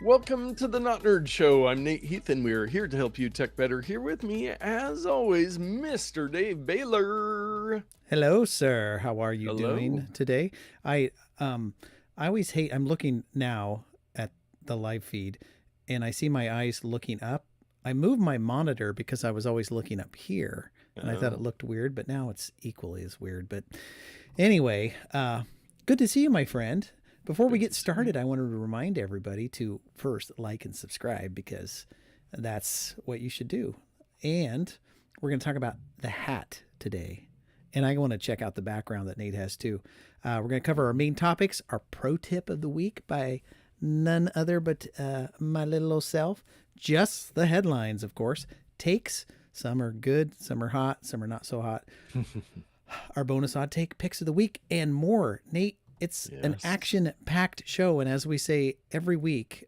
Welcome to the Not Nerd Show. I'm Nate Heath, and we're here to help you tech better. Here with me, as always, Mr. Dave Baylor. Hello, sir. How are you Hello. doing today? I um I always hate I'm looking now at the live feed and I see my eyes looking up. I moved my monitor because I was always looking up here and I thought it Oh, looked weird, but now it's equally as weird. But anyway, good to see you, my friend. Before we good get to see you. started, I wanted to remind everybody to first like and subscribe because that's what you should do. And we're going to talk about the hat today. And I want to check out the background that Nate has too. We're going to cover our main topics, our pro tip of the week by none other but my little old self. Just the headlines, of course. Takes. Some are good, some are hot, some are not so hot. Our bonus odd take, picks of the week, and more. Nate, it's an Yes. action-packed show, and as we say every week,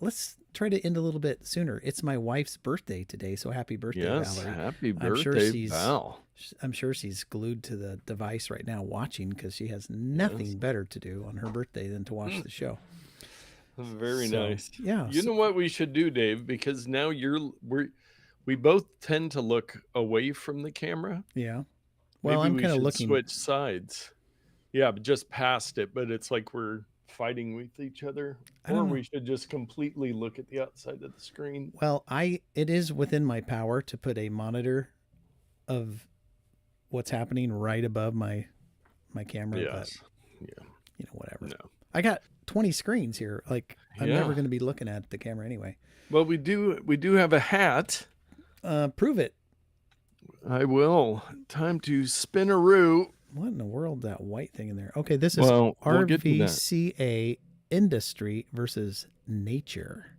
let's try to end a little bit sooner. It's my wife's birthday today, so happy birthday, Yes. Valerie. Happy I'm sure birthday, she's Val. I'm sure she's glued to the device right now watching because she has Yes. nothing better to do on her birthday than to watch the show. Very So, nice. yeah. You know what we should do, Dave? Because now we both tend to look away from the camera. Yeah. Well, Maybe I'm we kind of should looking. switch sides. Yeah, but just past it, but it's like we're fighting with each other. I Or don't we know. should just completely look at the outside of the screen. Well, it is within my power to put a monitor of what's happening right above my camera, but Yes. Yeah. whatever. No. I got 20 screens here. Like I'm never Yeah. going to be looking at the camera anyway. Well, we do have a hat. Prove it. I will. Time to spin a root. What in the world, that white thing in there? Okay, this is Well, we'll get to that. RVCA industry versus nature.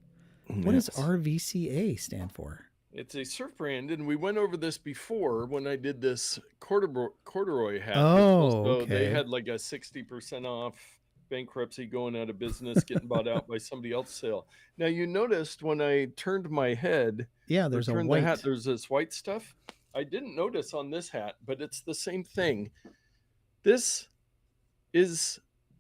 What does Yes. RVCA stand for? It's a surf brand, and we went over this before when I did this corduroy hat. It's Oh, also, they okay. had like a 60% off, bankruptcy, going out of business, getting bought out by somebody else sale. Now, you noticed when I turned my head Yeah, or there's a turned the hat, white. there's this white stuff. I didn't notice on this hat, but it's the same thing. This is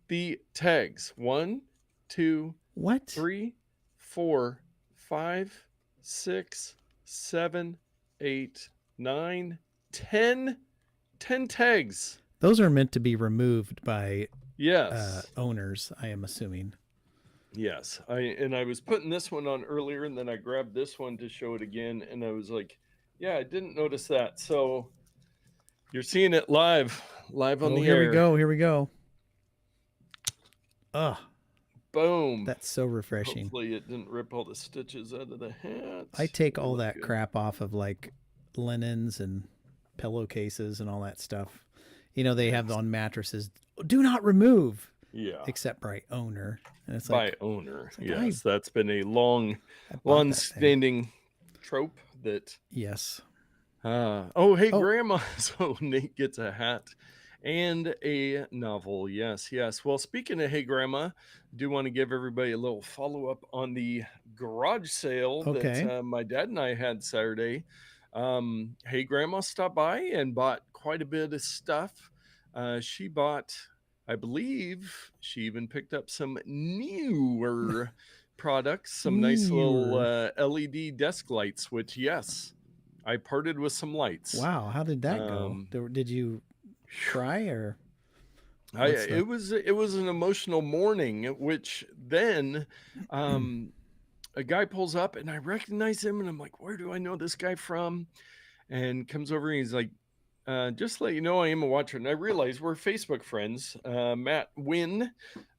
the tags. 1, 2, What? 3, 4, 5, 6, 7, 8, 9, 10. 10 tags. Those are meant to be removed by Yes. owners, I am assuming. Yes. I was putting this one on earlier, and then I grabbed this one to show it again, and I was like, yeah, I didn't notice that. So you're seeing it live on Oh, the here we air. go. Here we go. Ugh, Boom. that's so refreshing. Hopefully it didn't rip all the stitches out of the hat. I take They all look that good. crap off of like linens and pillowcases and all that stuff. They have Yes. on mattresses. Do not remove, Yeah. except by owner. And it's By like, owner. it's like Yes, that's been a long I bought that thing. standing trope that Yes. oh, hey Oh, grandma. So Nate gets a hat and a novel. Yes, yes. Well, speaking of hey grandma, I do want to give everybody a little follow-up on the garage sale that okay. my dad and I had Saturday. Hey grandma stopped by and bought quite a bit of stuff. She bought, I believe she even picked up some newer products, some nice little Newer. LED desk lights, which, yes, I parted with some lights. Wow. How did that go? Um, Did you cry or I what's the? it was an emotional morning, which then a guy pulls up and I recognize him and I'm like, where do I know this guy from? And comes over and he's like, just to let you know, I am a watcher. And I realize we're Facebook friends. Matt Wynn,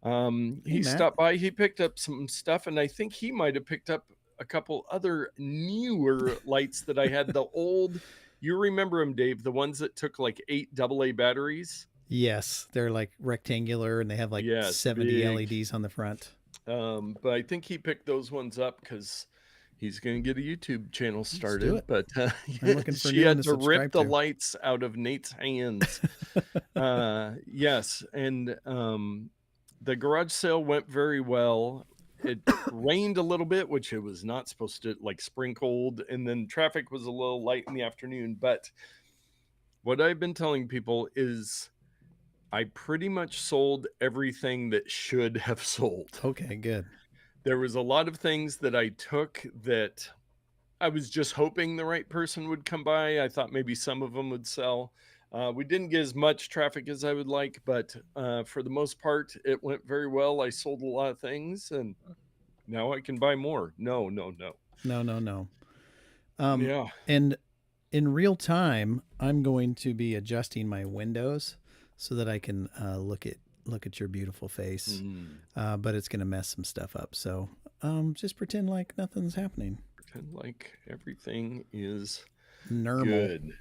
Hey, he Matt. stopped by, he picked up some stuff, and I think he might have picked up a couple other newer lights that I had. The old, you remember them, Dave, the ones that took like 8 AA batteries? Yes, they're like rectangular and they have like Yes, 70 big. LEDs on the front. But I think he picked those ones up because he's going to get a YouTube channel Let's do started. it. But I'm looking for a she new one had to to rip subscribe the to. lights out of Nate's hands. Yes, and the garage sale went very well. It rained a little bit, which it was not supposed to, like sprinkled, and then traffic was a little light in the afternoon. But what I've been telling people is I pretty much sold everything that should have sold. Okay, good. There was a lot of things that I took that I was just hoping the right person would come by. I thought maybe some of them would sell. We didn't get as much traffic as I would like, but for the most part, it went very well. I sold a lot of things, and now I can buy more. No, no, no. No, no, no. Um, Yeah. and in real time, I'm going to be adjusting my windows so that I can look at your beautiful face. Mm, But it's going to mess some stuff up. So just pretend like nothing's happening. pretend like everything is Normal. good.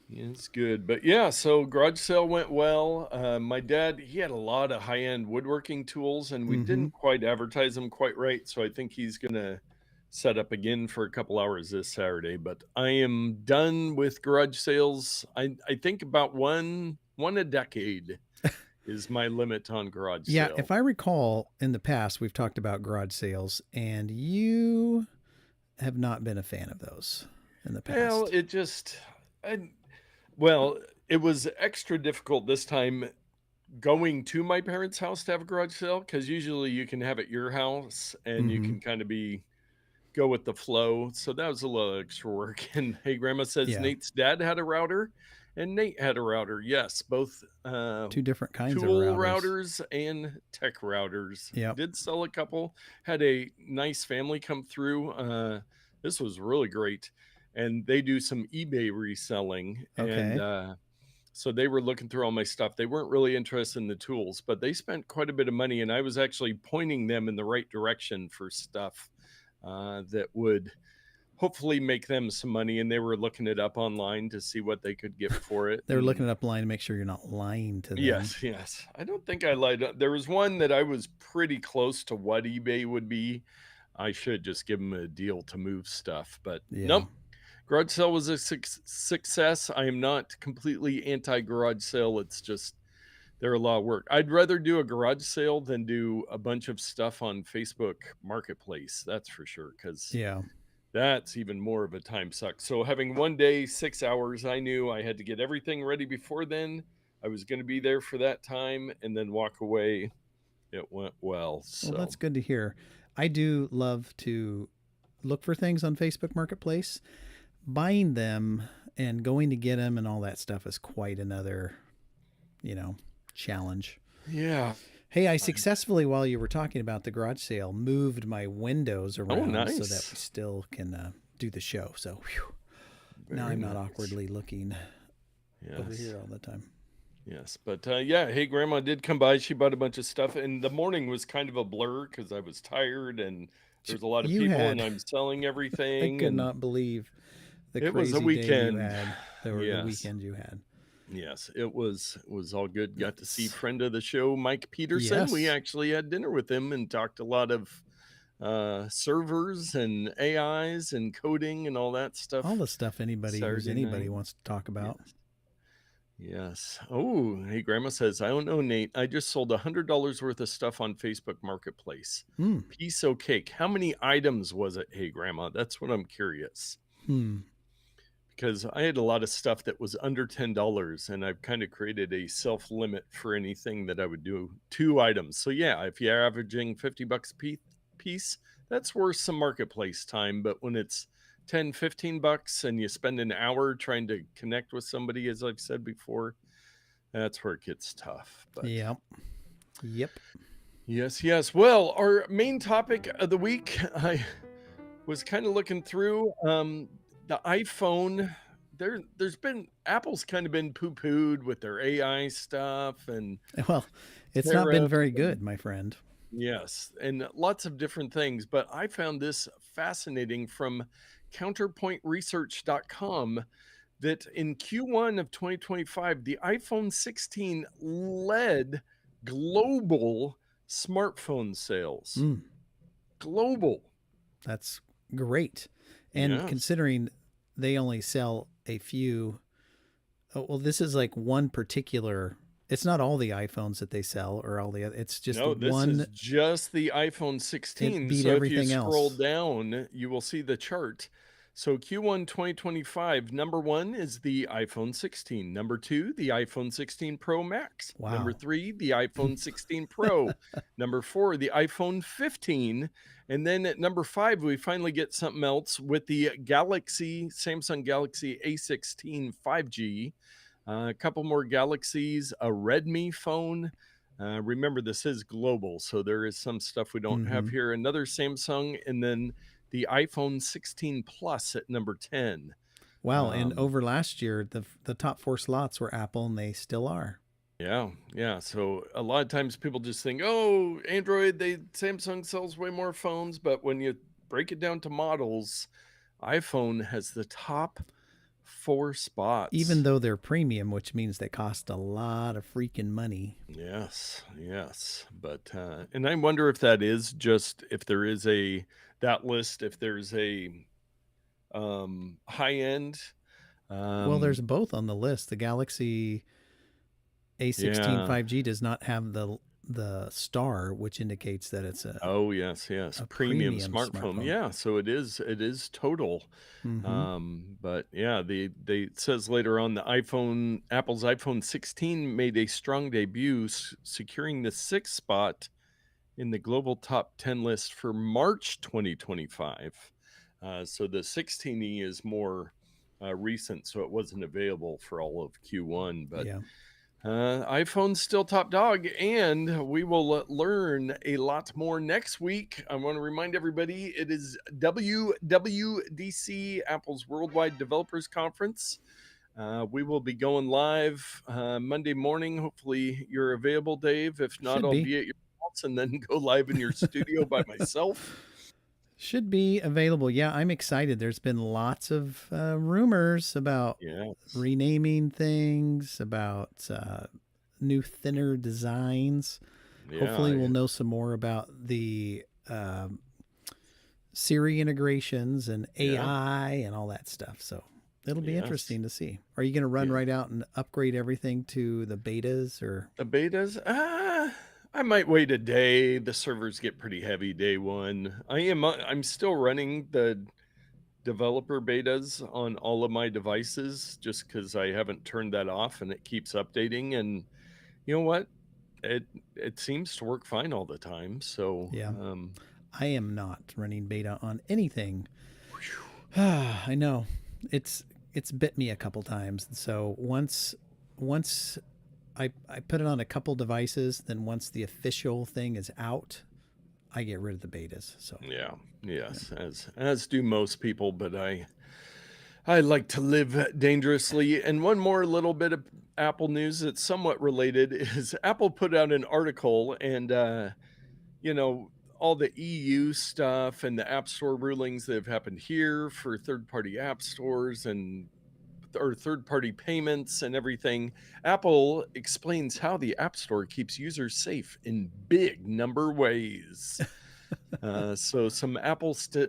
It's good. But yeah, so garage sale went well. My dad, he had a lot of high-end woodworking tools and we Mm-hmm. didn't quite advertise them quite right. So I think he's gonna set up again for a couple hours this Saturday. But I am done with garage sales. I think about one a decade is my limit on garage Yeah, sale. if I recall, in the past we've talked about garage sales, and you have not been a fan of those in the Well, past. it just I, well, it was extra difficult this time going to my parents' house to have a garage sale because usually you can have it at your house and you Mm-hmm. can kind of go with the flow. So that was a little extra work. And hey, grandma says Yeah, Nate's dad had a router and Nate had a router. Yes, both two different kinds of tool routers. routers and tech routers. Yep. Did sell a couple, had a nice family come through. This was really great. And they do some eBay reselling. And Okay. so they were looking through all my stuff. They weren't really interested in the tools, but they spent quite a bit of money, and I was actually pointing them in the right direction for stuff that would hopefully make them some money. And they were looking it up online to see what they could get for it. They were And looking it up line to make sure you're not lying to them. yes, yes, I don't think I lied. There was one that I was pretty close to what eBay would be. I should just give them a deal to move stuff, but Yeah. nope. Garage sale was a success. I am not completely anti garage sale. It's just they're a lot of work. I'd rather do a garage sale than do a bunch of stuff on Facebook Marketplace. That's for sure, because Yeah. that's even more of a time suck. So having one day, 6 hours, I knew I had to get everything ready before then. I was going to be there for that time and then walk away. It went well. Well, So that's good to hear. I do love to look for things on Facebook Marketplace. Buying them and going to get them and all that stuff is quite another, you know, challenge. yeah. Hey, I successfully, while you were talking about the garage sale, moved my windows Oh, around so that we nice. still can do the show. So now Very I'm not nice. awkwardly looking over Yes. here all the time. Yes, but yeah, hey, grandma did come by. She bought a bunch of stuff, and the morning was kind of a blur because I was tired and there's a lot of You people, and had, I'm selling I everything, could and not believe the it was a crazy day you weekend. had, or the Yes, weekend you had. yes, it was all good. Got to see Nice. friend of the show, Mike Peterson. We Yes. actually had dinner with him and talked a lot of servers and AIs and coding and all that All stuff. the stuff anybody who's Saturday anybody night. wants to talk about. Yes. Yes. Oh, hey, grandma says, I don't know, Nate. I just sold $100 worth of stuff on Facebook Marketplace. Hmm. Piece of cake. How many items was it? Hey, grandma, that's what I'm curious Hmm. because I had a lot of stuff that was under $10 and I've kind of created a self limit for anything that I would do 2 items. So, yeah, if you're averaging $50 a piece, that's worth some marketplace time. But when it's 10, $15 and you spend an hour trying to connect with somebody, as I've said before, that's where it gets tough. But Yep. Yep. yes, yes. Well, our main topic of the week, I was kind of looking through the iPhone. There's been Apple's kind of been poo-pooed with their AI stuff and Well, it's not been tariffs. very good, my friend. Yes, and lots of different things. But I found this fascinating from counterpointresearch.com that in Q1 of 2025, the iPhone 16 led global smartphone sales. Mm, Global. that's great. And Yes. considering they only sell a few, oh, well, this is like one particular. It's not all the iPhones that they sell or all the other. It's just No, this is one. just the iPhone It 16. beat So if you everything scroll else. down, you will see the chart. So Q1 2025, number 1 is the iPhone 16. Number 2, the iPhone 16 Pro Max. Number Wow. 3, the iPhone 16 Pro. Number 4, the iPhone 15. And then at number 5, we finally get something else with the Samsung Galaxy A16 5G. A couple more Galaxies, a Redmi phone. Remember, this is global, so there is some stuff we don't have here. Another Samsung, and then the iPhone 16 Plus at number 10. Wow. And over last year, the top 4 slots were Apple, and they still are. Yeah. So a lot of times people just think, oh, Android, Samsung sells way more phones. But when you break it down to models, iPhone has the top 4 spots. Even though they're premium, which means they cost a lot of freaking money. Yes. But, and I wonder if that is just, if there is that list, if there's a high end. Well, there's both on the list. The Galaxy A16 5G does not have the star, which indicates that it's a a premium smartphone. Yeah, so it is total. But yeah, it says later on Apple's iPhone 16 made a strong debut, securing the 6th spot in the global top 10 list for March 2025. So the 16E is more recent, so it wasn't available for all of Q1, but yeah. iPhone's still top dog, and we will learn a lot more next week. I want to remind everybody it is WWDC, Apple's Worldwide Developers Conference. We will be going live Monday morning. Hopefully you're available, Dave. If not, I'll be at your house and then go live in your studio by myself. Should be available. Yeah, I'm excited. There's been lots of rumors about renaming things, about new thinner designs. Hopefully we'll know some more about the Siri integrations and AI and all that stuff. So it'll be interesting to see. Are you going to run right out and upgrade everything to the betas or the betas? I might wait a day. The servers get pretty heavy day one. I'm still running the developer betas on all of my devices just because I haven't turned that off and it keeps updating. And you know what? It seems to work fine all the time. So yeah, I am not running beta on anything. I know it's bit me a couple times. So once I put it on a couple devices, then once the official thing is out, I get rid of the betas. So as do most people, but I like to live dangerously. And one more little bit of Apple news that's somewhat related is Apple put out an article, and all the EU stuff and the App Store rulings that have happened here for third-party app stores or third-party payments and everything. Apple explains how the App Store keeps users safe in big number ways. So some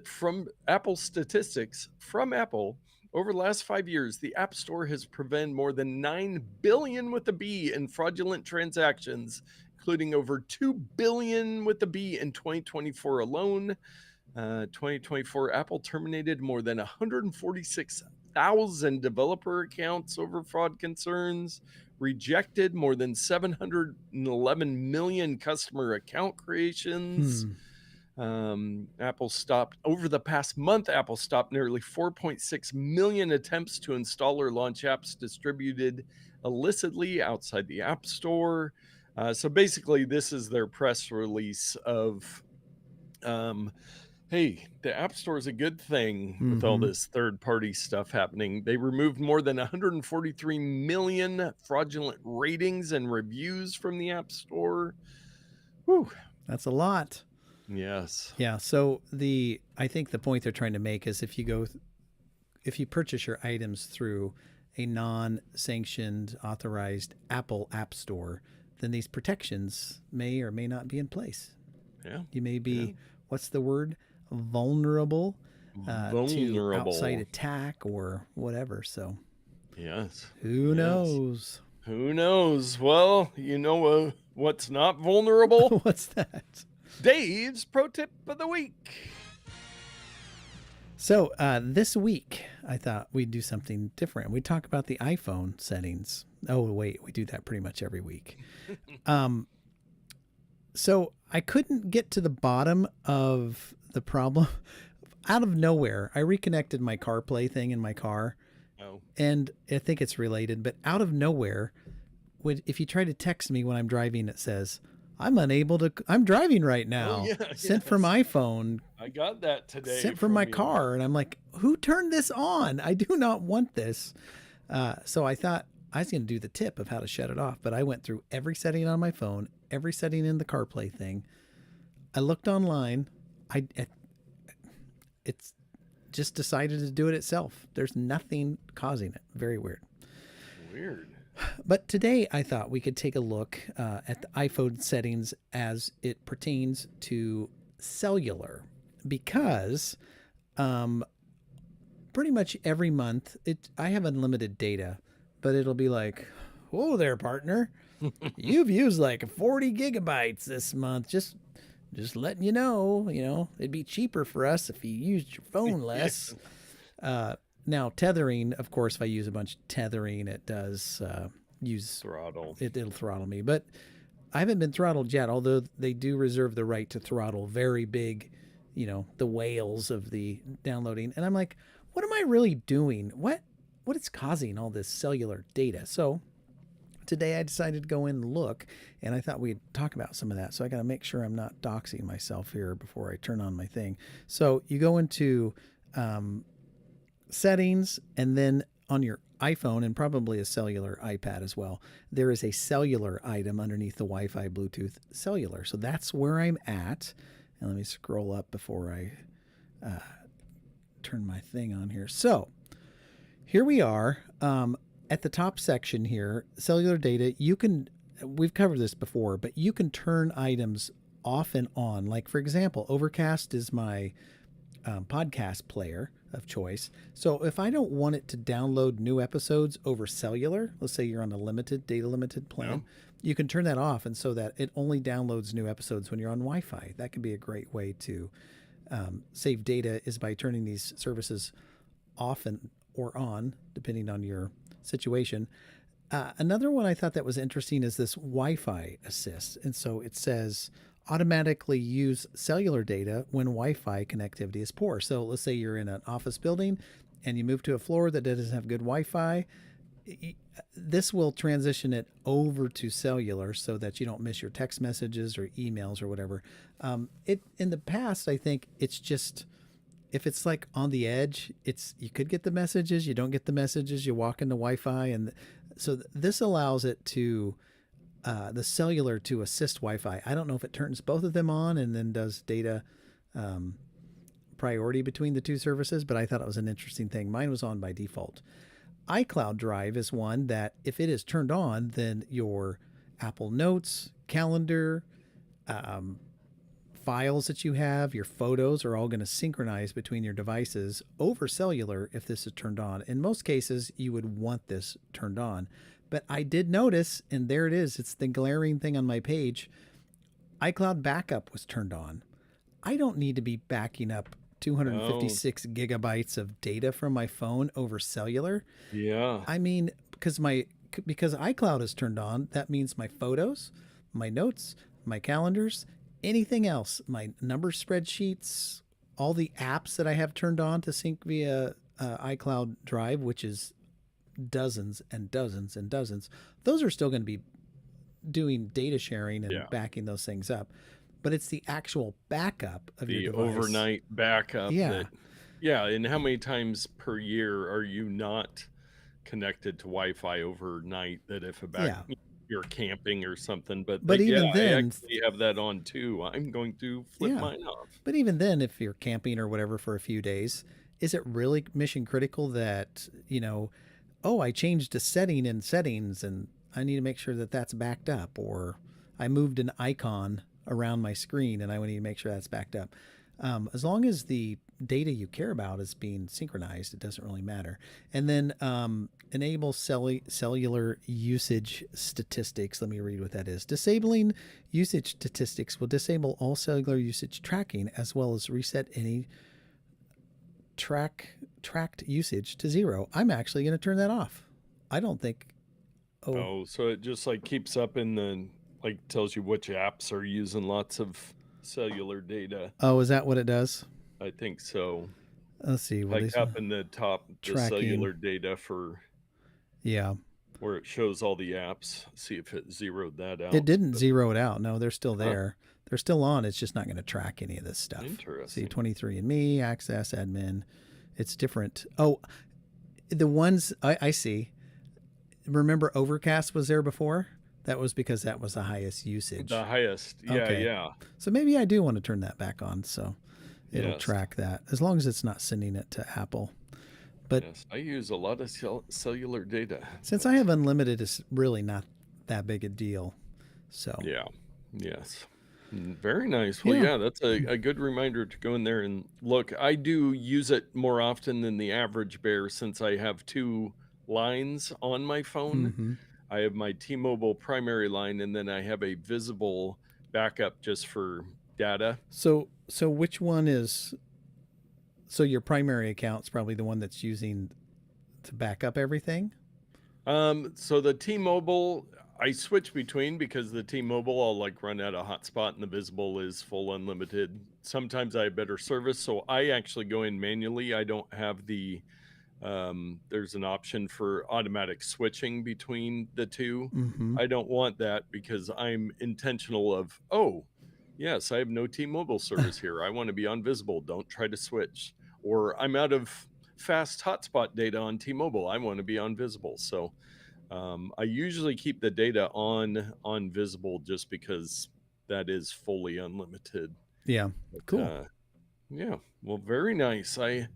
from Apple statistics from Apple. Over the last 5 years, the App Store has prevented more than 9 billion with a B in fraudulent transactions, including over 2 billion with a B in 2024 alone. 2024, Apple terminated more than 146,000 developer accounts over fraud concerns, rejected more than 711 million customer account creations. Apple stopped over the past month. Apple stopped nearly 4.6 million attempts to install or launch apps distributed illicitly outside the App Store. So basically, this is their press release of, hey, the App Store is a good thing with all this third-party stuff happening. They removed more than 143 million fraudulent ratings and reviews from the App Store. Whew. That's a lot. Yes. Yeah. So I think the point they're trying to make is if you purchase your items through a non-sanctioned, authorized Apple App Store, then these protections may or may not be in place. Yeah. You may be, what's the word? Vulnerable to outside attack or whatever. So yes. Who knows? Who knows? Well, you know what's not vulnerable? What's that? Dave's Pro Tip of the Week. So this week, I thought we'd do something different. We'd talk about the iPhone settings. Oh, wait, we do that pretty much every week. Um, so I couldn't get to the bottom of the problem. Out of nowhere, I reconnected my CarPlay thing in my car, Oh, and I think it's related, but out of nowhere, if you try to text me when I'm driving, it says, I'm driving right oh now. yeah, Sent from yes. iPhone, I got that today sent from my from you. car. And I'm like, who turned this on? I do not want this. So I thought I was going to do the tip of how to shut it off, but I went through every setting on my phone, every setting in the CarPlay thing. I looked online. It's just decided to do it itself. There's nothing causing it. Very weird. Weird. But today I thought we could take a look at the iPhone settings as it pertains to cellular, because um, pretty much every month I have unlimited data, but it'll be like, whoa there, partner, you've used like 40 gigabytes this month. Just letting you know, it'd be cheaper for us if you used your phone Yeah. less. Now tethering, of course, if I use a bunch of tethering, it does use Throttle. it'll throttle me. But I haven't been throttled yet, although they do reserve the right to throttle very big, the whales of the downloading. And I'm like, what am I really doing? What is causing all this cellular data? So today I decided to go in and look, and I thought we'd talk about some of that. So I got to make sure I'm not doxing myself here before I turn on my thing. So you go into settings, and then on your iPhone and probably a cellular iPad as well, there is a cellular item underneath the Wi-Fi Bluetooth cellular. So that's where I'm at. And let me scroll up before I turn my thing on here. So here we are. At the top section here, cellular data, we've covered this before, but you can turn items off and on. Like, for example, Overcast is my podcast player of choice. So if I don't want it to download new episodes over cellular, let's say you're on a data limited plan, you can turn that off, and so that it only downloads new episodes when you're on Wi-Fi. That can be a great way to save data, is by turning these services off or on, depending on your situation. Another one I thought that was interesting is this Wi-Fi assist. And so it says automatically use cellular data when Wi-Fi connectivity is poor. So let's say you're in an office building and you move to a floor that doesn't have good Wi-Fi. This will transition it over to cellular so that you don't miss your text messages or emails or whatever. In the past, I think it's just, if it's like on the edge, you could get the messages, you don't get the messages, you walk into Wi-Fi, and so this allows it to the cellular to assist Wi-Fi. I don't know if it turns both of them on and then does data priority between the two services, but I thought it was an interesting thing. Mine was on by default. iCloud Drive is one that if it is turned on, then your Apple Notes, calendar, files that you have, your photos are all going to synchronize between your devices over cellular if this is turned on. In most cases, you would want this turned on. But I did notice, and there it is, it's the glaring thing on my page, iCloud Backup was turned on. I don't need to be backing up 256 gigabytes of data from my phone over cellular. Yeah. I mean, because iCloud is turned on, that means my photos, my notes, my calendars, anything else, my number spreadsheets, all the apps that I have turned on to sync via iCloud Drive, which is dozens and dozens and dozens, those are still going to be doing data sharing and backing those things up. But it's the actual backup of your device. The overnight backup. Yeah. And how many times per year are you not connected to Wi-Fi overnight, that if you're camping or something, but even then, I actually have that on too. I'm going to flip mine off. But even then, if you're camping or whatever for a few days, is it really mission critical that, I changed a setting in settings and I need to make sure that that's backed up, or I moved an icon around my screen and I need to make sure that's backed up. As long as the data you care about is being synchronized, it doesn't really matter. And then enable cellular usage statistics. Let me read what that is. Disabling usage statistics will disable all cellular usage tracking, as well as reset any tracked usage to 0. I'm actually going to turn that off. I don't think. Oh, so it just like keeps up in the, like tells you which apps are using lots of cellular data. Oh, is that what it does? I think so. Let's see. What Like is up in the top, the tracking? cellular data for Yeah. where it shows all the apps. See if it zeroed that out. It didn't zero it out. No, they're still there. They're still on. It's just not going to track any of this stuff. Interesting. See, 23andMe, Access, Admin. It's different. Oh, the ones I see. Remember Overcast was there before? That was because that was the highest usage. The highest. Yeah, Okay. yeah. So maybe I do want to turn that back on. So it'll track that as long as it's not sending it to Apple. But yes, I use a lot of cellular data. Since I have unlimited, it's really not that big a deal. So yeah, yes. Very nice. Well, yeah, that's a good reminder to go in there and look. I do use it more often than the average bear since I have 2 lines on my phone. I have my T-Mobile primary line, and then I have a visible backup just for data. So which one is? So your primary account's probably the one that's using to back up everything? So the T-Mobile, I switch between because the T-Mobile, I'll like run out of hotspot and the visible is full unlimited. Sometimes I have better service, so I actually go in manually. I don't have the, there's an option for automatic switching between the two. I don't want that because I'm intentional of, oh, yes, I have no T-Mobile service here. I want to be on visible. Don't try to switch. Or I'm out of fast hotspot data on T-Mobile. I want to be on visible. So I usually keep the data on visible just because that is fully unlimited. Yeah. But, cool. Yeah. Well, very nice. I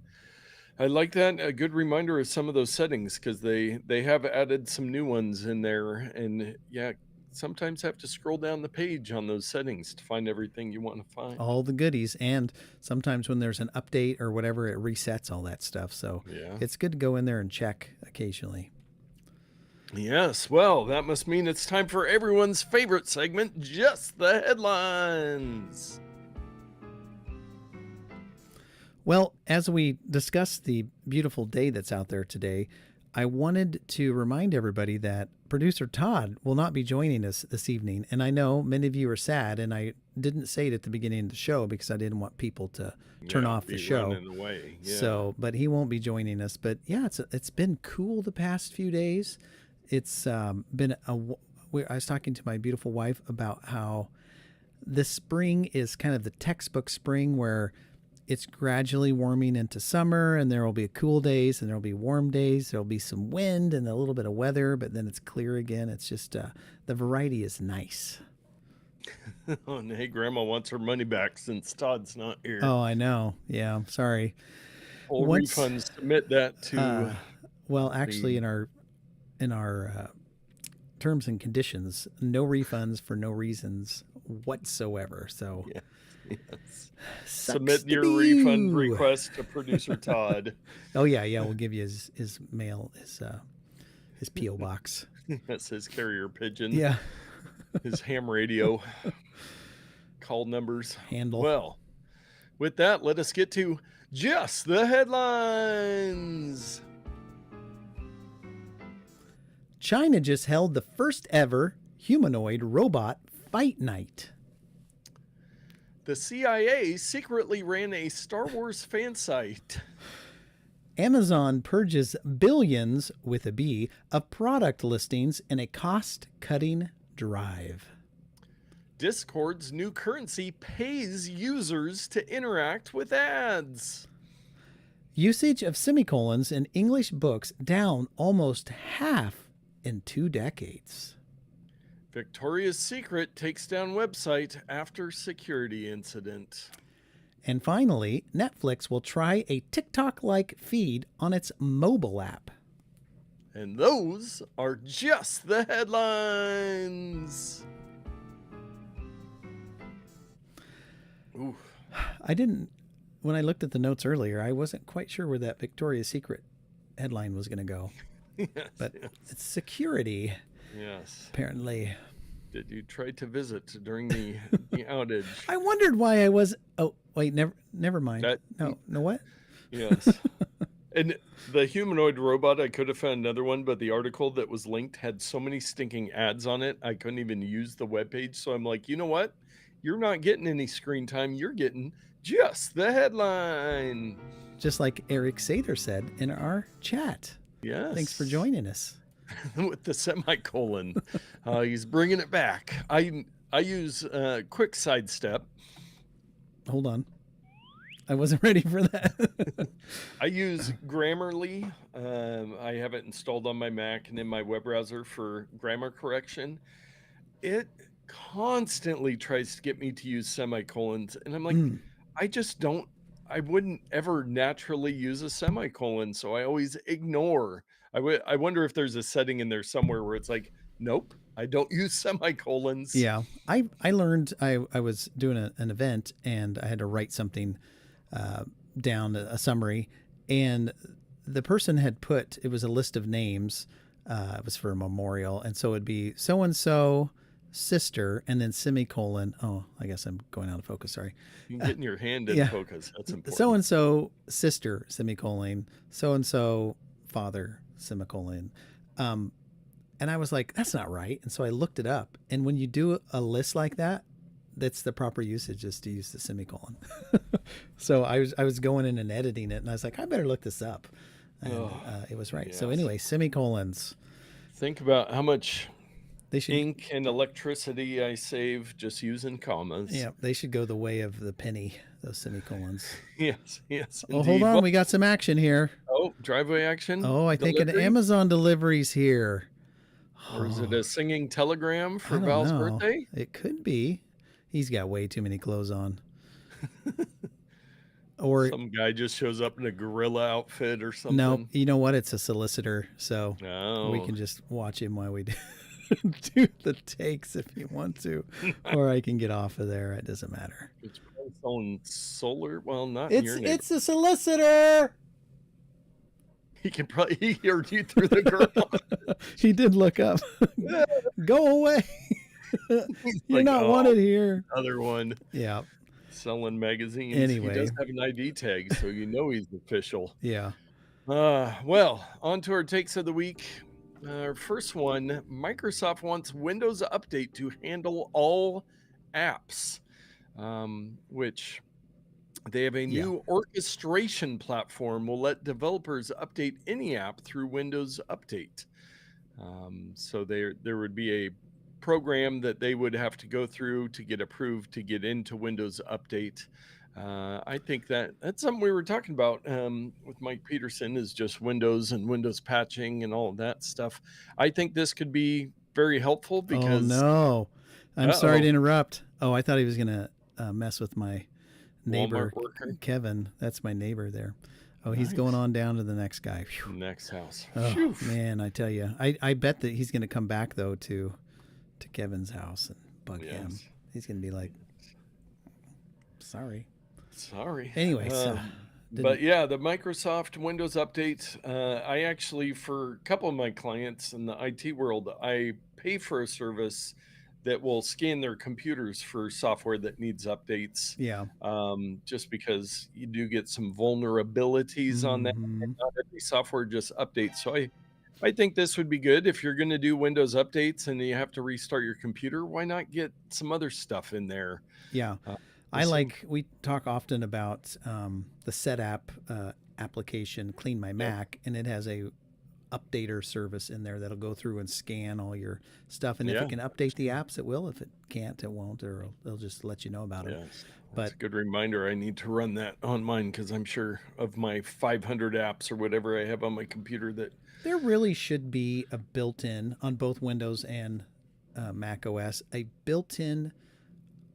like that. A good reminder of some of those settings because they have added some new ones in there. And yeah, sometimes have to scroll down the page on those settings to find everything you want to find. All the goodies. And sometimes when there's an update or whatever, it resets all that stuff. So it's good to go in there and check occasionally. Yes. Well, that must mean it's time for everyone's favorite segment, Just the Headlines. Well, as we discuss the beautiful day that's out there today, I wanted to remind everybody that producer Todd will not be joining us this evening. And I know many of you are sad, and I didn't say it at the beginning of the show because I didn't want people to turn off the show. Away. Yeah. So, but he won't be joining us. But yeah, it's been cool the past few days. It's been I was talking to my beautiful wife about how this spring is kind of the textbook spring where it's gradually warming into summer, and there will be cool days and there will be warm days. There'll be some wind and a little bit of weather, but then it's clear again. It's just the variety is nice. Oh, and hey, Grandma wants her money back since Todd's not here. Oh, I know. Yeah, I'm sorry. Full refunds. Submit that to. Well, actually, in our terms and conditions, no refunds for no reasons whatsoever. So. Yeah. Yes. Submit your refund request to producer Todd. Oh yeah, we'll give you his mail, his P.O. box. That's his carrier pigeon. Yeah. His ham radio. Call numbers. Handle. Well, with that, let us get to Just the Headlines. China just held the first ever humanoid robot fight night. The CIA secretly ran a Star Wars fan site. Amazon purges billions, with a B, of product listings in a cost-cutting drive. Discord's new currency pays users to interact with ads. Usage of semicolons in English books down almost half in 2 decades. Victoria's Secret takes down website after security incident. And finally, Netflix will try a TikTok-like feed on its mobile app. And those are just the headlines. Ooh. When I looked at the notes earlier, I wasn't quite sure where that Victoria's Secret headline was going to go. Yes, but it's security. Yes. Apparently. Did you try to visit during the outage? I wondered why I was. Oh, wait, never mind. No, what? Yes. And the humanoid robot, I could have found another one, but the article that was linked had so many stinking ads on it, I couldn't even use the webpage. So I'm like, you know what? You're not getting any screen time. You're getting just the headline. Just like Eric Sather said in our chat. Thanks for Yes. joining us. With the semicolon. He's bringing it back. I use quick sidestep. Hold on. I wasn't ready for that. I use Grammarly. I have it installed on my Mac and in my web browser for grammar correction. It constantly tries to get me to use semicolons, and I'm like, I just don't. I wouldn't ever naturally use a semicolon, so I always ignore. I wonder if there's a setting in there somewhere where it's like, nope, I don't use semicolons. Yeah, I learned I was doing an event and I had to write something down, a summary, and the person had put, it was a list of names. It was for a memorial, and so it'd be so and so sister and then semicolon. Oh, I guess I'm going out of focus. Sorry. You can get in your hand in Yeah. focus. That's important. So and so sister semicolon. So and so father semicolon. And I was like, that's not right. And so I looked it up. And when you do a list like that, that's the proper usage, is to use the semicolon. So I was going in and editing it, and I was like, I better look this up. And it was right. Yes. So anyway, semicolons. Think about how much They should, ink and electricity I save just using commas. yeah, they should go the way of the penny, those semicolons. Yes, yes. Oh, hold indeed. on. Well, We got some action here. oh, driveway action. Oh, I think an delivery? Amazon delivery's here. Or is it a singing telegram I for don't Val's know. birthday? It could be. He's got way too many clothes on. Or Some guy just shows up in a gorilla outfit or something. no, you know what? It's a solicitor, so No. we can just watch him while we do the takes if you want to, or I can get off of there. It doesn't matter. It's probably selling solar. Well, not in your name. It's a solicitor. He can probably he heard you through the garage. He did look up. Go away. You're like, not "Oh, wanted here. Other one Yeah. selling magazines. Anyway. He does have an ID tag, so you know he's official. Yeah. Well, on to our takes of the week. Our first one, Microsoft wants Windows Update to handle all apps, which they have a new orchestration platform will let developers update any app through Windows Update. So there would be a program that they would have to go through to get approved to get into Windows Update. I think that's something we were talking about with Mike Peterson, is just Windows and Windows patching and all of that stuff. I think this could be very helpful because oh no, I'm sorry to interrupt. Oh, I thought he was gonna mess with my neighbor Walmart worker. Kevin. That's my neighbor there. Oh, he's going on down to the next guy. Whew. Next house. Oh Phew. man, I tell you, I bet that he's gonna come back though to Kevin's house and bug him. Yes. He's gonna be like, sorry. Anyway, didn't- but yeah, the Microsoft Windows Update, I actually, for a couple of my clients in the IT world, I pay for a service that will scan their computers for software that needs updates. Yeah. Just because you do get some vulnerabilities on that. Mhm. And not every software just updates. So I think this would be good if you're going to do Windows updates and you have to restart your computer. Why not get some other stuff in there? Yeah. We talk often about the Set app application, Clean My Mac, and it has a updater service in there that'll go through and scan all your stuff. And if it can update the apps, it will. If it can't, it won't, or they'll just let you know about it. Yes. That's a good reminder. I need to run that on mine because I'm sure of my 500 apps or whatever I have on my computer that there really should be a built-in on both Windows and Mac OS, a built-in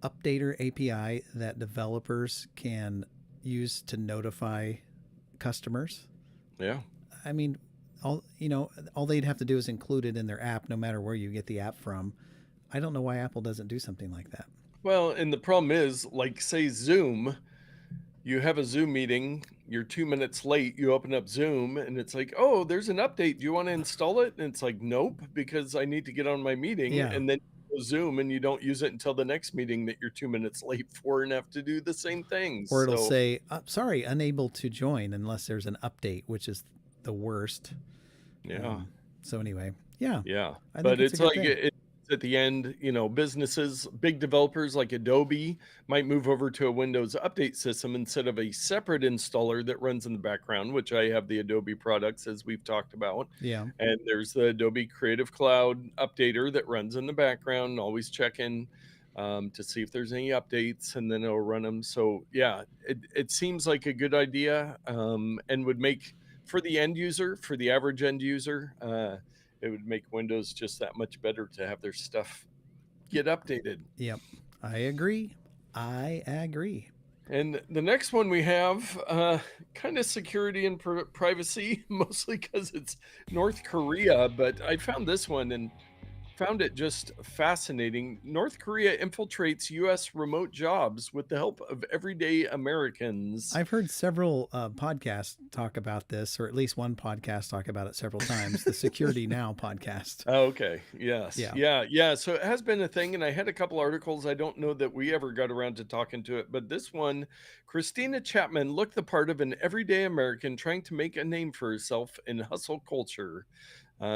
updater API that developers can use to notify customers. Yeah. I mean, all they'd have to do is include it in their app, no matter where you get the app from. I don't know why Apple doesn't do something like that. Well, and the problem is, like, say Zoom, you have a Zoom meeting, you're 2 minutes late, you open up Zoom, and it's like, oh, there's an update. Do you want to install it? And it's like, nope, because I need to get on my meeting. Yeah. And then Zoom and you don't use it until the next meeting that you're 2 minutes late for and have to do the same things. Or it'll So say, sorry, unable to join unless there's an update, which is the worst. yeah. So anyway, yeah, Yeah, I think but it's a it's good like thing. it's at the end, businesses, big developers like Adobe might move over to a Windows update system instead of a separate installer that runs in the background, which I have the Adobe products as we've talked about. Yeah. And there's the Adobe Creative Cloud updater that runs in the background, always check in to see if there's any updates and then it'll run them. So, yeah, it seems like a good idea and would make for the end user, for the average end user, it would make Windows just that much better to have their stuff get updated. Yep. I agree. I agree. And the next one we have, kind of security and privacy, mostly because it's North Korea. But I found this one and found it just fascinating. North Korea infiltrates U.S. remote jobs with the help of everyday Americans. I've heard several podcasts talk about this, or at least one podcast talk about it several times. The Security Now podcast. Oh, okay. Yes. Yeah. Yeah. So it has been a thing, and I had a couple articles. I don't know that we ever got around to talking to it, but this one, Christina Chapman looked the part of an everyday American trying to make a name for herself in hustle culture.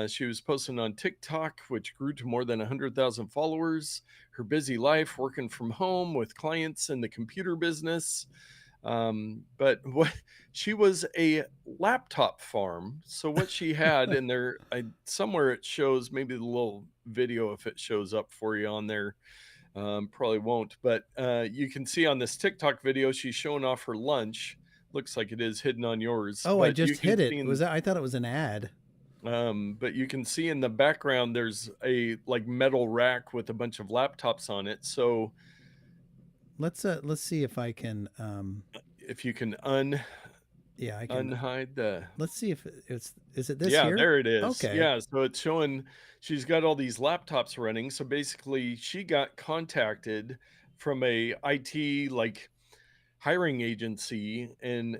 She was posting on TikTok, which grew to more than 100,000 followers. Her busy life working from home with clients in the computer business. But what she was a laptop farm. So what she had in there, somewhere it shows maybe the little video if it shows up for you on there. Probably won't, but you can see on this TikTok video she's showing off her lunch. Looks like it is hidden on yours, Oh, I but you just can hit it. see Was that? I thought it was an ad. but you can see in the background there's a like metal rack with a bunch of laptops on it. So Let's see if I can. if you can Yeah, I can. unhide the Let's see if it's. Is it this yeah, here? there it is. Okay. Yeah, so it's showing she's got all these laptops running. So basically she got contacted from a IT like hiring agency and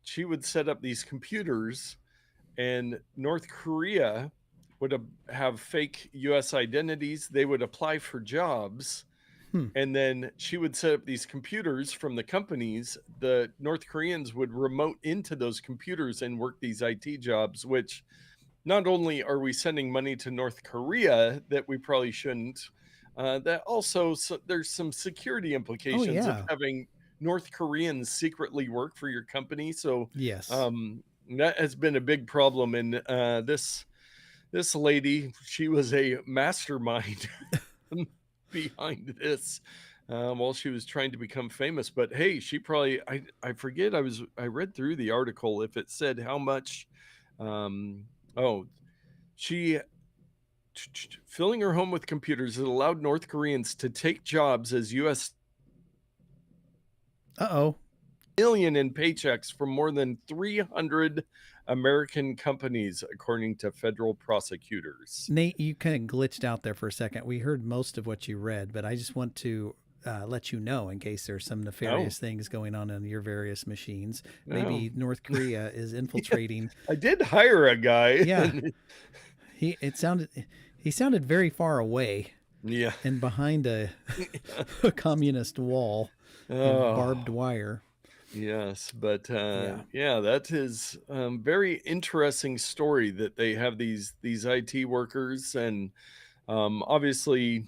she would set up these computers and North Korea would have fake US identities. They would apply for jobs. Hmm. And then she would set up these computers from the companies. The North Koreans would remote into those computers and work these IT jobs, which not only are we sending money to North Korea that we probably shouldn't, that also there's some security Oh implications of yeah. having North Koreans secretly work for your company. So Yes. that has been a big problem. And this lady, she was a mastermind behind this while she was trying to become famous. But hey, she probably I forget I read through the article if it said how much. Oh, she filling her home with computers that allowed North Koreans to take jobs as U.S. Uh-oh. million in paychecks from more than 300 American companies, according to federal prosecutors. Nate, you kind of glitched out there for a second. We heard most of what you read, but I just want to let you know in case there's some nefarious things going on your various machines. Maybe North Korea is infiltrating. I did hire a guy. Yeah. He sounded very far away Yeah. and behind a communist wall of barbed wire. Yes, but yeah, that is very interesting story that they have these IT workers, and obviously,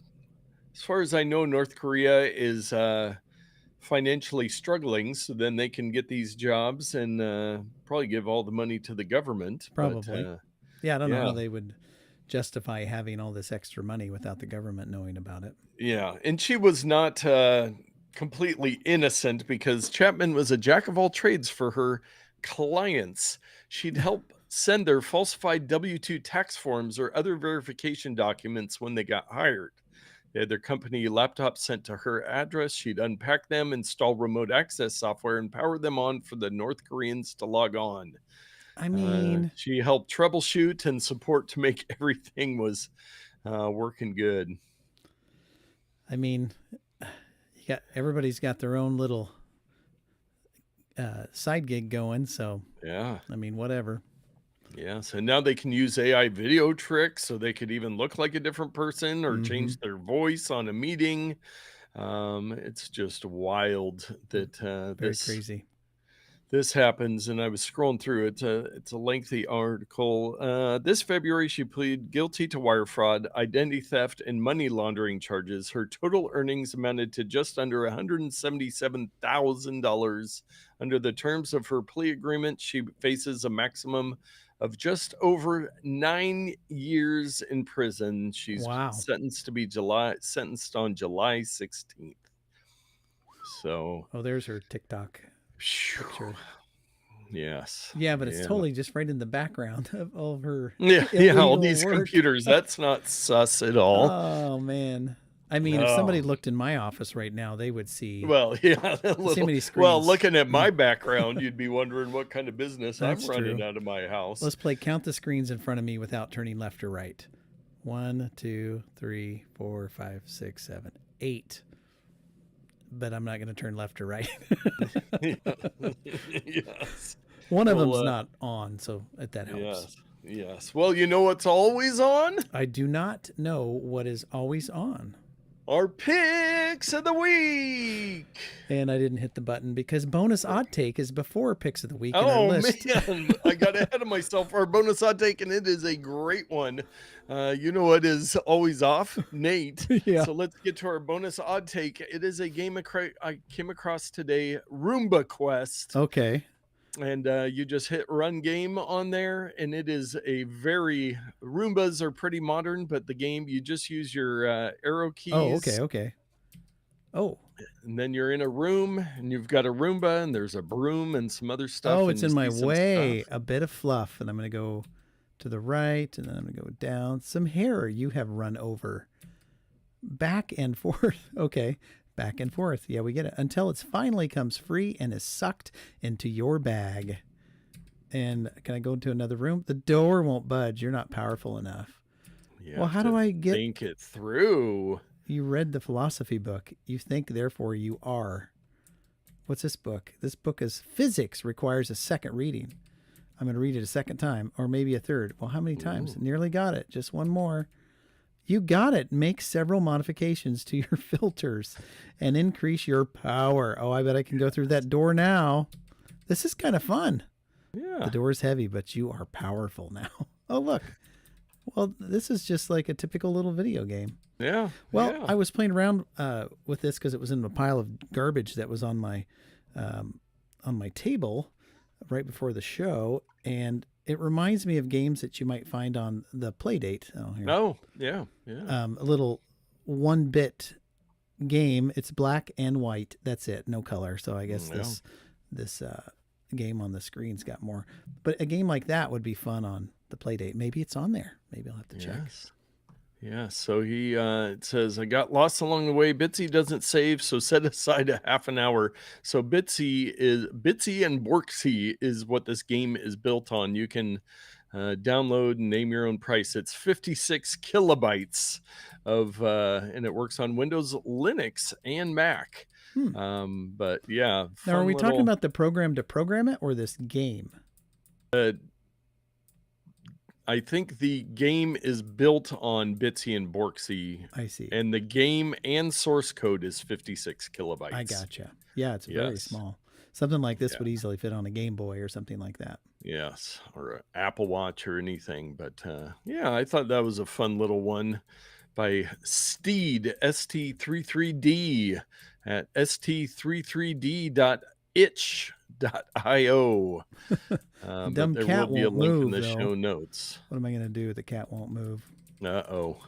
as far as I know, North Korea is financially struggling, so then they can get these jobs and probably give all the money to the government. Probably. But Yeah, I don't know yeah, how they would justify having all this extra money without the government knowing about it. yeah, and she was not completely innocent because Chapman was a jack of all trades for her clients. She'd help send their falsified W-2 tax forms or other verification documents when they got hired. They had their company laptops sent to her address. She'd unpack them, install remote access software, and power them on for the North Koreans to log on. I mean, She helped troubleshoot and support to make everything was working good. I mean, everybody's got their own little side gig going, so Yeah. I mean, whatever. Yes, and now they can use AI video tricks so they could even look like a different person or Mm-hmm. change their voice on a meeting. It's just wild that Very crazy. this happens, and I was scrolling through it. It's a lengthy article. This February, she pleaded guilty to wire fraud, identity theft, and money laundering charges. Her total earnings amounted to just under $177,000. Under the terms of her plea agreement, she faces a maximum of just over 9 years in prison. She's Wow. sentenced on July 16th. So, Oh, there's her TikTok phew, picture. yes, Yeah, but it's yeah. totally just right in the background of all of her Yeah, yeah, all illegal these work. computers, that's not sus at all. Oh man. I mean, if somebody Oh, looked in my office right now, they would see well, yeah, a see how little many well, screens. looking at my background, you'd be wondering what kind of business I'm That's running true. out of my house. Let's play count the screens in front of me without turning left or right. 1, 2, 3, 4, 5, 6, 7, 8. But I'm not going to turn left or right. Yeah. Yes. One of Well, them's not on, so that helps. yes, yes. Well, you know what's always on? I do not know what is always on. Our picks of the week. And I didn't hit the button because bonus odd take is before picks of the week in our Oh list. man, I got ahead of myself. Our bonus odd take, and it is a great one. You know what is always off? Nate. Yeah. So let's get to our bonus odd take. It is a game I came across today, Roomba Quest. Okay. And you just hit run game on there, and it is a very Roombas are pretty modern, but the game you just use your arrow Oh, keys, okay. Oh. and then you're in a room, and you've got a Roomba, and there's a broom and some other stuff, Oh, and it's you in my see some stuff. way. A bit of fluff, and I'm going to go to the right, and then I'm going to go down. Some hair you have run over. Back and forth. Okay. Back and forth. Yeah, we get it. Until it finally comes free and is sucked into your bag. And can I go into another room? The door won't budge. You're not powerful enough. You Well, have how to do I get... think it through. You read the philosophy book. You think, therefore you are. What's this book? This book is Physics Requires a Second Reading. I'm going to read it a second time, or maybe a third. Well, how many times? Ooh. Nearly got it. Just one more. You got it. Make several modifications to your filters and increase your power. Oh, I bet I can go through that door now. This is kind of fun. Yeah. The door is heavy, but you are powerful now. Oh, look. Well, this is just like a typical little video game. Yeah. Well, yeah. I was playing around with this because it was in a pile of garbage that was on my table right before the show, and it reminds me of games that you might find on the Playdate. Oh, here. Oh, yeah. Yeah. A little 1-bit game. It's black and white. That's it. No color. So I guess Yeah. this game on the screen's got more. But a game like that would be fun on the Playdate. Maybe it's on there. Maybe I'll have to check. Yes. Yeah, so he it says, I got lost along the way. Bitsy doesn't save, so set aside a half an hour. So Bitsy and Borksy is what this game is built on. You can download and name your own price. It's 56 kilobytes of and it works on Windows, Linux, and Mac. But yeah, Now, are we talking little, about the program to program it or this game? I think the game is built on Bitsy and Borksy. I see. And the game and source code is 56 kilobytes. I gotcha. Yeah, it's very small. Something like this would easily fit on a Game Boy or something like that. Yes, or an Apple Watch or anything. But yeah, I thought that was a fun little one by Steed, ST33D at st33d.itch.io. Dumb there cat will be a won't link move, in the though. show notes. What am I going to do? The cat won't move. Uh-oh.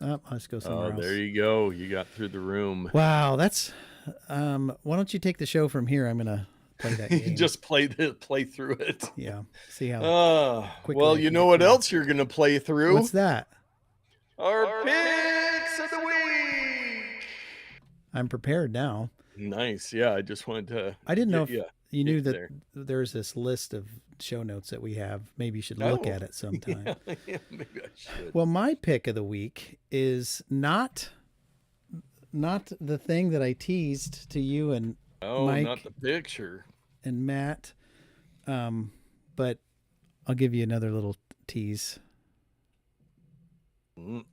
Oh, let's go somewhere else. There you go. You got through the room. Wow, that's... why don't you take the show from here? I'm going to play that game. Just play through it. Yeah. See how well, you know what else you're going to play through? What's that? Our picks of the week. I'm prepared now. Nice. Yeah, I just wanted to... I didn't know if you knew that there. There's this list of show notes that we have. Maybe you should look at it sometime. Yeah, maybe I should. Well, my pick of the week is not the thing that I teased to you and Mike not the picture. and Matt, but I'll give you another little tease.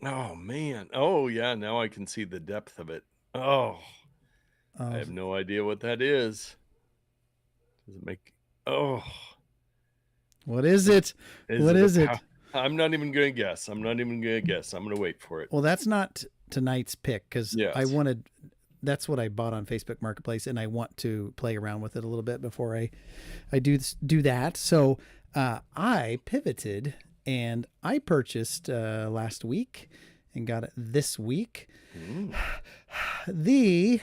Oh man. Oh yeah, now I can see the depth of it. Oh, I Oh, have no idea what that is. Does it make Oh, what is is, it? is What it a is it? I'm not even going to guess. I'm not even going to guess. I'm going to wait for it. Well, that's not tonight's pick because I Yes. wanted. That's what I bought on Facebook Marketplace, and I want to play around with it a little bit before I do that. So I pivoted and I purchased last week and got it this week Mm. the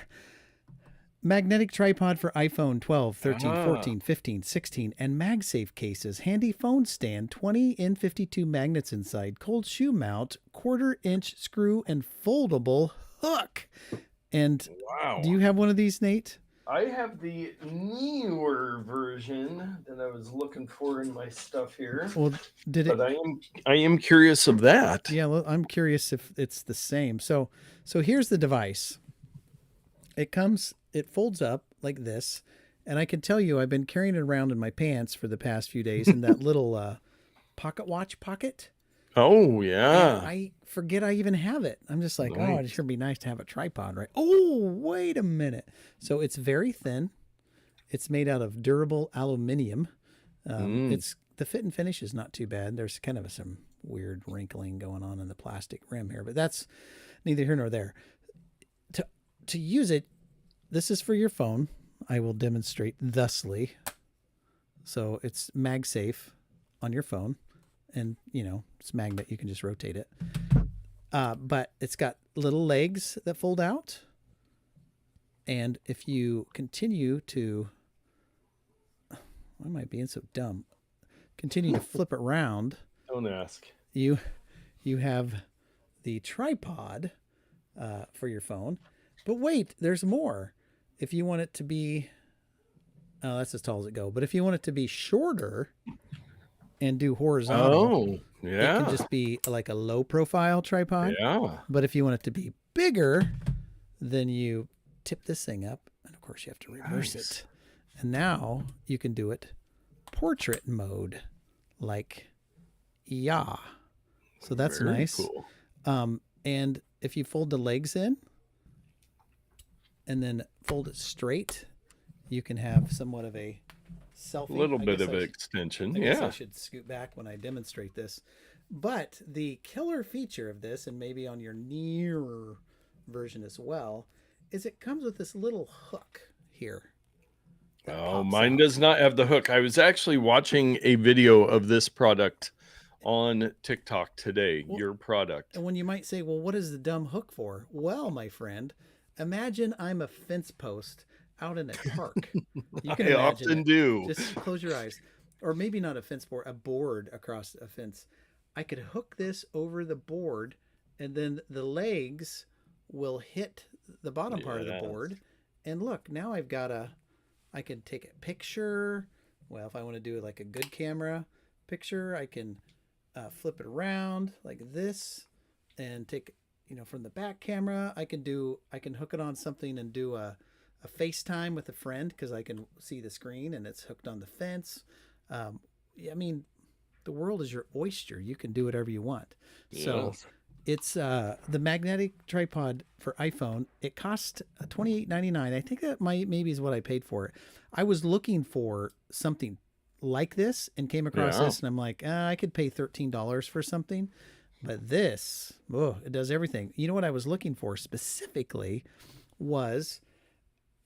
magnetic tripod for iPhone 12, 13, Ah, 14, 15, 16, and MagSafe cases. Handy phone stand, 20 N52 magnets inside, cold shoe mount, 1/4-inch screw, and foldable hook. And do wow. you have one of these, Nate? I have the newer version that I was looking for in my stuff here, Well, did it? but I am curious of that. Yeah, well, I'm curious if it's the same. So here's the device. It folds up like this, and I can tell you I've been carrying it around in my pants for the past few days in that little pocket watch pocket. Oh And yeah. I forget I even have it. I'm just like, oh, it Nice. sure be nice to have a tripod, right? Oh, wait a minute. So it's very thin. It's made out of durable aluminum. Mm. It's the fit and finish is not too bad. There's kind of some weird wrinkling going on in the plastic rim here, but that's neither here nor there. To use it, this is for your phone. I will demonstrate thusly. So it's MagSafe on your phone, and it's magnet. You can just rotate it. But it's got little legs that fold out, and if you continue to, why am I being so dumb? Continue to flip it around. Don't ask. You have the tripod for your phone. But wait, there's more. If you want it to be, oh, that's as tall as it go. But if you want it to be shorter and do horizontal, Oh it can yeah. just be like a low profile tripod. Yeah. But if you want it to be bigger, then you tip this thing up, and of course you have to reverse Nice. it. And now you can do it portrait mode, like yeah. So that's Very nice. cool. And if you fold the legs in and then fold it straight, you can have somewhat of a selfie. A little I bit guess of I an should- extension. I guess I Yeah. should scoot back when I demonstrate this. But the killer feature of this, and maybe on your nearer version as well, is it comes with this little hook here. That Oh, pops mine out. does not have the hook. I was actually watching a video of this product on TikTok today, Well, your product. And when you might say, well, what is the dumb hook for? Well, my friend, imagine I'm a fence post out in a park. You can I imagine often it. do. Just close your eyes. Or maybe not a fence board, a board across a fence. I could hook this over the board, and then the legs will hit the bottom part of the Yes. board. And look, now I can take a picture. Well, if I want to do like a good camera picture, I can flip it around like this and take, from the back camera. I can hook it on something and do a FaceTime with a friend because I can see the screen and it's hooked on the fence. I mean, the world is your oyster. You can do whatever you want. So Yes. it's the magnetic tripod for iPhone. It cost $28.99. I think that maybe is what I paid for it. I was looking for something like this and came across Yeah. this, and I'm like, I could pay $13 for something, but this, it does everything. You know what I was looking for specifically was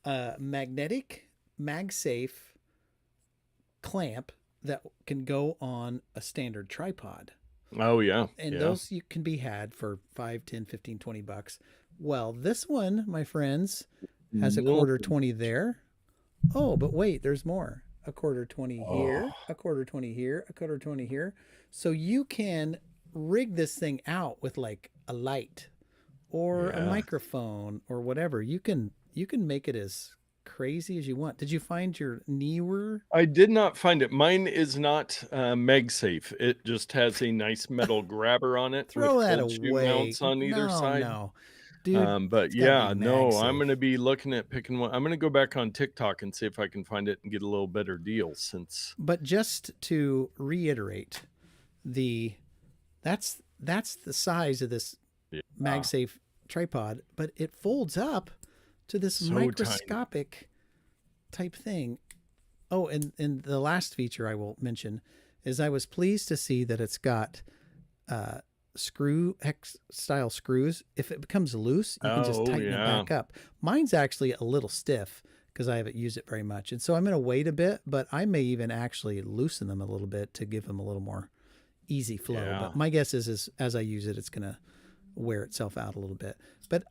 a magnetic MagSafe clamp that can go on a standard tripod. Oh yeah. And Yeah. those you can be had for 5, 10, 15, 20 bucks. Well, this one, my friends, has a quarter 20 there. Oh, but wait, there's more. A quarter 20 here, a quarter 20 here, a quarter 20 here. So you can rig this thing out with like a light or a Yeah. microphone or whatever. You can make it as crazy as you want. Did you find your newer? I did not find it. Mine is not MagSafe. It just has a nice metal grabber on it with Throw that cold shoe away. mounts on either No, side. no. Dude, But it's got to be yeah, no, I'm MagSafe. gonna be looking at picking one. I'm gonna go back on TikTok and see if I can find it and get a little better deal since. But just to reiterate, the that's the size of this Yeah, MagSafe tripod, but it folds up to this so tiny. microscopic type thing. Oh, and the last feature I will mention is I was pleased to see that it's got uh, screw hex style screws. If it becomes loose, you can just Oh tighten it yeah, back up. Mine's actually a little stiff because I haven't used it very much, and so I'm going to wait a bit. But I may even actually loosen them a little bit to give them a little more easy flow. yeah. But my guess is as I use it, it's going to wear itself out a little bit. But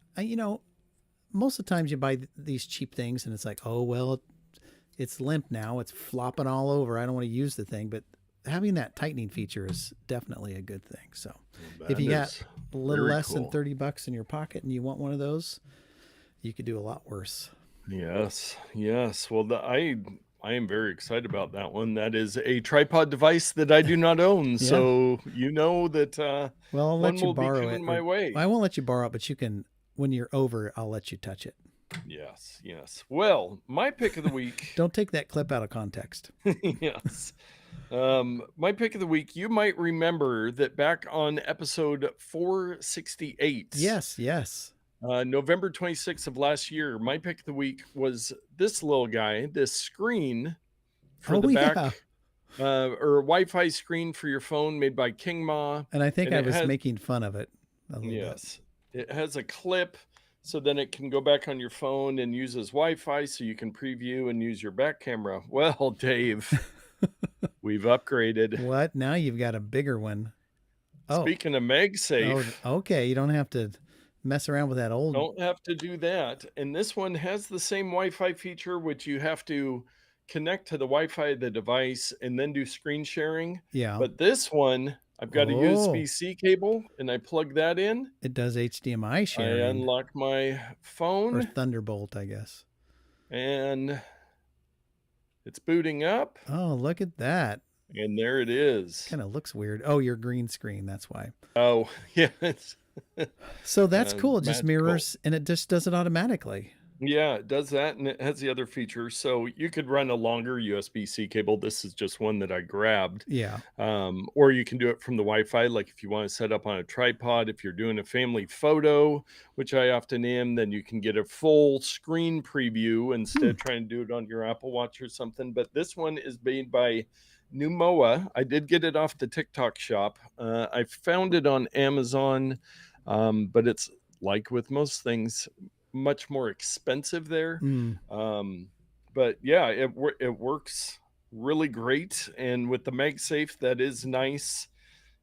most of the times you buy these cheap things and it's like, oh well, it's limp now, it's flopping all over, I don't want to use the thing. But having that tightening feature is definitely a good thing. So if That you got is a little very less than cool. 30 bucks in your pocket and you want one of those, you could do a lot worse. Yes, yes. Well, I am very excited about that one. That is a tripod device that I do not own, Yeah, so you know that well, I'll let one you will be borrow it, coming my or way. I won't let you borrow it, but you can, when you're over, I'll let you touch it. Yes, yes. Well, my pick of the week. Don't take that clip out of context. Yes. My pick of the week, you might remember that back on episode 468, Yes, yes. November 26th of last year, my pick of the week was this little guy, this screen for Oh the back, yeah. or a Wi-Fi screen for your phone made by Kingma. And I think And I it was has, making fun of it a little bit. yes, it has a clip so then it can go back on your phone and uses Wi-Fi so you can preview and use your back camera. Well, Dave, we've upgraded. What? Now you've got a bigger one. Oh, Speaking of oh, MagSafe, okay. You don't have to mess around with that old. don't have to do that. And this one has the same Wi-Fi feature, which you have to connect to the Wi-Fi of the device and then do screen sharing. Yeah. But this one, I've got a Oh, USB-C cable and I plug that in. it does HDMI I sharing unlock my or phone Thunderbolt, I guess. and it's booting up. Oh, look at that. And there it is. Kind of looks weird. Oh, your green screen. That's why. Oh, yeah, it's So that's cool. It just magical. mirrors and it just does it automatically. Yeah, it does that, and it has the other feature. So you could run a longer USB-C cable. This is just one that I grabbed. Yeah. Or you can do it from the Wi-Fi, like if you want to set up on a tripod. If you're doing a family photo, which I often am, then you can get a full screen preview instead Hmm. of trying to do it on your Apple Watch or something. But this one is made by Newmowa. I did get it off the TikTok shop. I found it on Amazon, but it's like with most things, much more expensive there. Mm. Um, but yeah, it works really great. And with the MagSafe, that is nice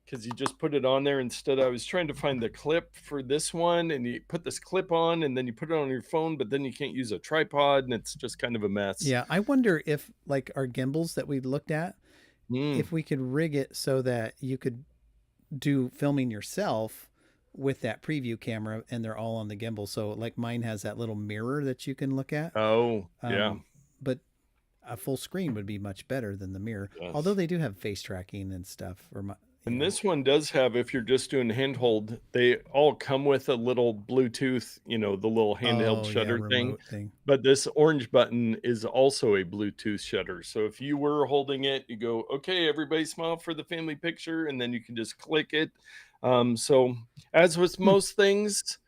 because you just put it on there instead. I was trying to find the clip for this one, and you put this clip on, and then you put it on your phone, but then you can't use a tripod, and it's just kind of a mess. Yeah. I wonder if, like, our gimbals that we looked at, Mm. if we could rig it so that you could do filming yourself with that preview camera and they're all on the gimbal. So like mine has that little mirror that you can look at. Oh, yeah. But a full screen would be much better than the mirror. Although Yes. they do have face tracking and stuff or And this one does have, if you're just doing handhold, they all come with a little Bluetooth, the little handheld oh yeah, shutter thing. remote thing. But this orange button is also a Bluetooth shutter. So if you were holding it, you go, okay, everybody smile for the family picture, and then you can just click it. So as with Hmm. most things,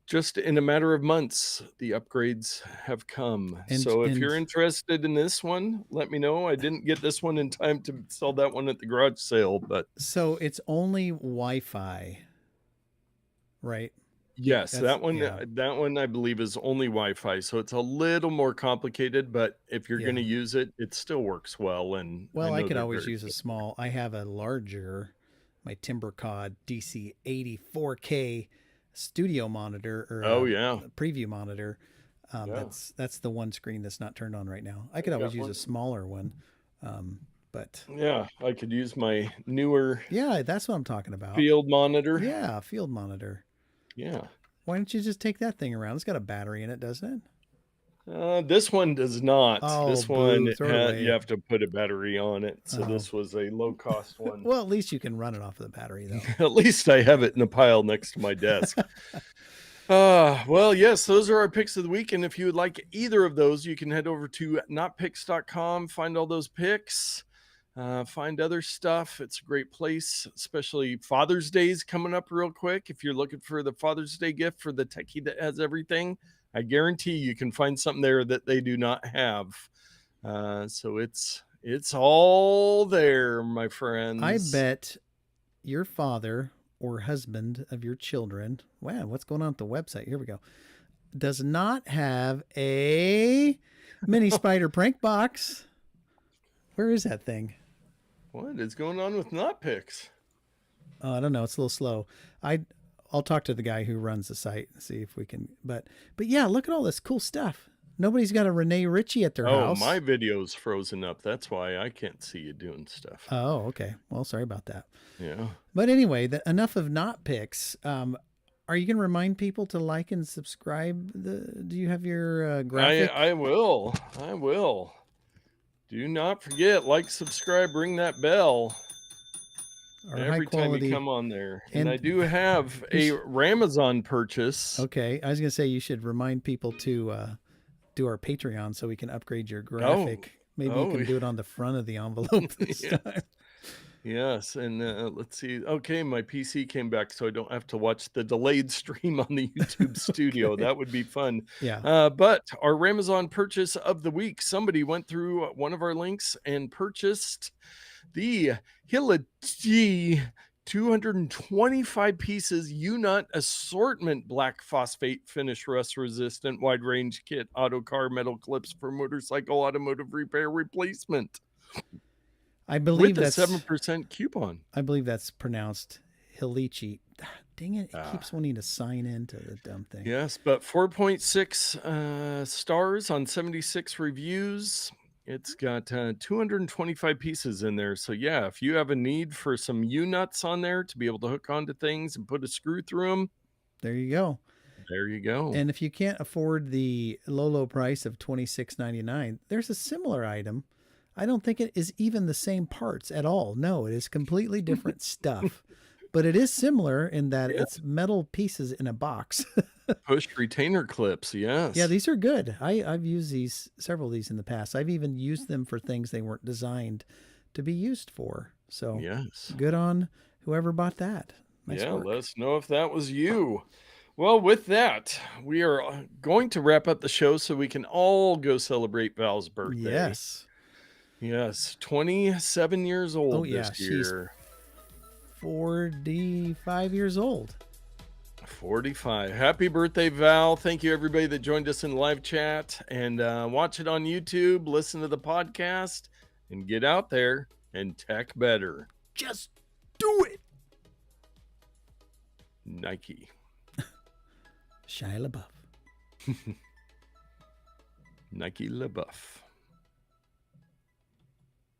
just in a matter of months, the upgrades have come. And So if and you're interested in this one, let me know. I didn't get this one in time to sell that one at the garage sale, but so it's only Wi-Fi, right? yes, That's yeah. that one I believe is only Wi-Fi, so it's a little more complicated, but if you're gonna Yeah. use it, it still works well, and I Well, I know could they're always very use a good. small. I have a larger, my Timber Cod DC 84K studio monitor or Oh, yeah. a preview monitor. Yeah. That's the one screen that's not turned on right now. I could I've always got use a one. smaller one, but Yeah, I could use my newer yeah, that's what I'm talking about. field monitor. Yeah, field monitor. Yeah. Why don't you just take that thing around? It's got a battery in it, doesn't it? This one does not. Oh, This one, boo! Throw it you away. have to put a battery on it, so Oh, this was a low-cost one. well, at least you can run it off of the battery, though. At least I have it in a pile next to my desk. Well, yes, those are our picks of the week. And if you would like either of those, you can head over to notpicks.com, find all those picks, find other stuff. It's a great place, especially Father's Day is coming up real quick. If you're looking for the Father's Day gift for the techie that has everything, I guarantee you can find something there that they do not have. So it's all there, my friends. I bet your father or husband of your children, wow, what's going on at the website? Here we go. Does not have a mini spider prank box. Where is that thing? What is going on with not picks? Oh, I don't know. It's a little slow. I'll talk to the guy who runs the site and see if we can. But yeah, look at all this cool stuff. Nobody's got a Renee Ritchie at their house. My video's frozen up. That's why I can't see you doing stuff. Oh, okay. Well, sorry about that. Yeah. But anyway, enough of not picks. Are you going to remind people to like and subscribe? Do you have your graphic? I will. Do not forget, like, subscribe, ring that bell. Every time you come on there. And I do have a Ramazon purchase. Okay. I was going to say you should remind people to do our Patreon so we can upgrade your graphic. Maybe you can do it on the front of the envelope this time. Yes, and let's see. Okay, my PC came back, so I don't have to watch the delayed stream on the YouTube studio. That would be fun. Yeah. But our Ramazon purchase of the week, somebody went through one of our links and purchased the Hility 225 pieces U-Nut assortment black phosphate finish rust resistant wide range kit auto car metal clips for motorcycle automotive repair replacement. I believe with that's a 7% coupon. I believe that's pronounced Hilichi. Dang it! It keeps wanting to sign into the dumb thing. Yes, but 4.6 stars on 76 reviews. It's got 225 pieces in there. So yeah, if you have a need for some U-nuts on there to be able to hook onto things and put a screw through them, there you go. There you go. And if you can't afford the low price of $26.99, there's a similar item. I don't think it is even the same parts at all. No, it is completely different stuff. But it is similar in that it's metal pieces in a box. Push retainer clips, yes. Yeah, these are good. I've used several of these in the past. I've even used them for things they weren't designed to be used for. So yes, good on whoever bought that. Nice work. Let us know if that was you. Well, with that, we are going to wrap up the show so we can all go celebrate Val's birthday. Yes, 27 years old this year. She's 45 years old. 45. Happy birthday, Val. Thank you, everybody that joined us in live chat. And watch it on YouTube, listen to the podcast, and get out there and tech better. Just do it. Nike. Shia LaBeouf. Nike LaBeouf.